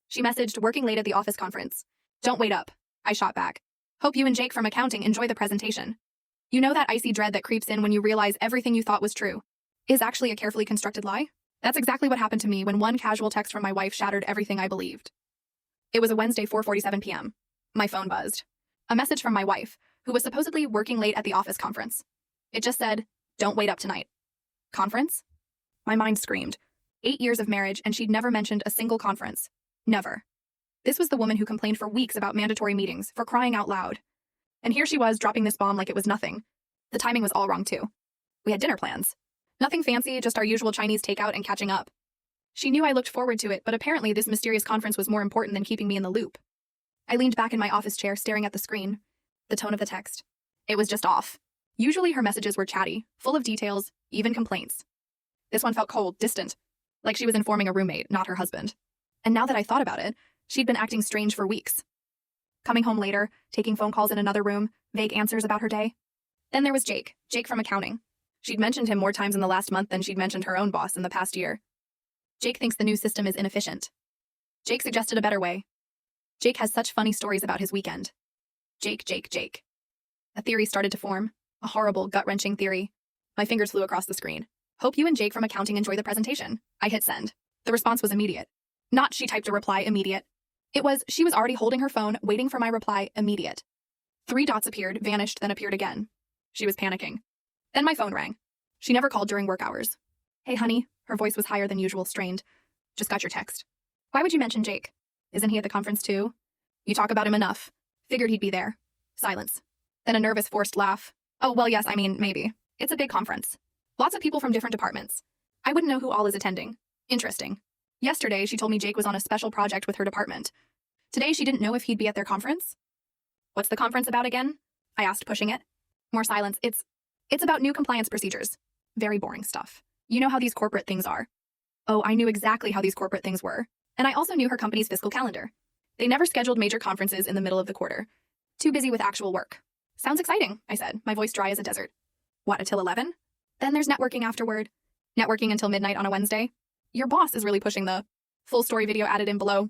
She messaged, working late at the office conference. Don't wait up. I shot back. Hope you and Jake from accounting enjoy the presentation. You know that icy dread that creeps in when you realize everything you thought was true is actually a carefully constructed lie? That's exactly what happened to me when one casual text from my wife shattered everything I believed. It was a Wednesday, 4:47 p.m. My phone buzzed. A message from my wife, who was supposedly working late at the office conference. It just said, don't wait up tonight. Conference? My mind screamed. 8 years of marriage, and she'd never mentioned a single conference. Never. This was the woman who complained for weeks about mandatory meetings, for crying out loud. And here she was, dropping this bomb like it was nothing. The timing was all wrong, too. We had dinner plans. Nothing fancy, just our usual Chinese takeout and catching up. She knew I looked forward to it, but apparently this mysterious conference was more important than keeping me in the loop. I leaned back in my office chair, staring at the screen. The tone of the text. It was just off. Usually her messages were chatty, full of details, even complaints. This one felt cold, distant, like she was informing a roommate, not her husband. And now that I thought about it, she'd been acting strange for weeks. Coming home later, taking phone calls in another room, vague answers about her day. Then there was Jake from accounting. She'd mentioned him more times in the last month than she'd mentioned her own boss in the past year. Jake thinks the new system is inefficient. Jake suggested a better way. Jake has such funny stories about his weekend. Jake. A theory started to form. A horrible, gut-wrenching theory. My fingers flew across the screen. Hope you and Jake from accounting enjoy the presentation. I hit send. The response was immediate. Not she typed a reply immediate. It was she was already holding her phone, waiting for my reply immediate. 3 dots appeared, vanished, then appeared again. She was panicking. Then my phone rang. She never called during work hours. Hey, honey. Her voice was higher than usual, strained. Just got your text. Why would you mention Jake? Isn't he at the conference too? You talk about him enough. Figured he'd be there. Silence. Then a nervous, forced laugh. Oh, well, yes, maybe. It's a big conference. Lots of people from different departments. I wouldn't know who all is attending. Interesting. Yesterday, she told me Jake was on a special project with her department. Today, she didn't know if he'd be at their conference. What's the conference about again? I asked, pushing it. More silence. It's about new compliance procedures. Very boring stuff. You know how these corporate things are. Oh, I knew exactly how these corporate things were. And I also knew her company's fiscal calendar. They never scheduled major conferences in the middle of the quarter. Too busy with actual work. Sounds exciting, I said, my voice dry as a desert. What, until 11? Then there's networking afterward. Networking until midnight on a Wednesday. Your boss is really pushing the full story video added in below.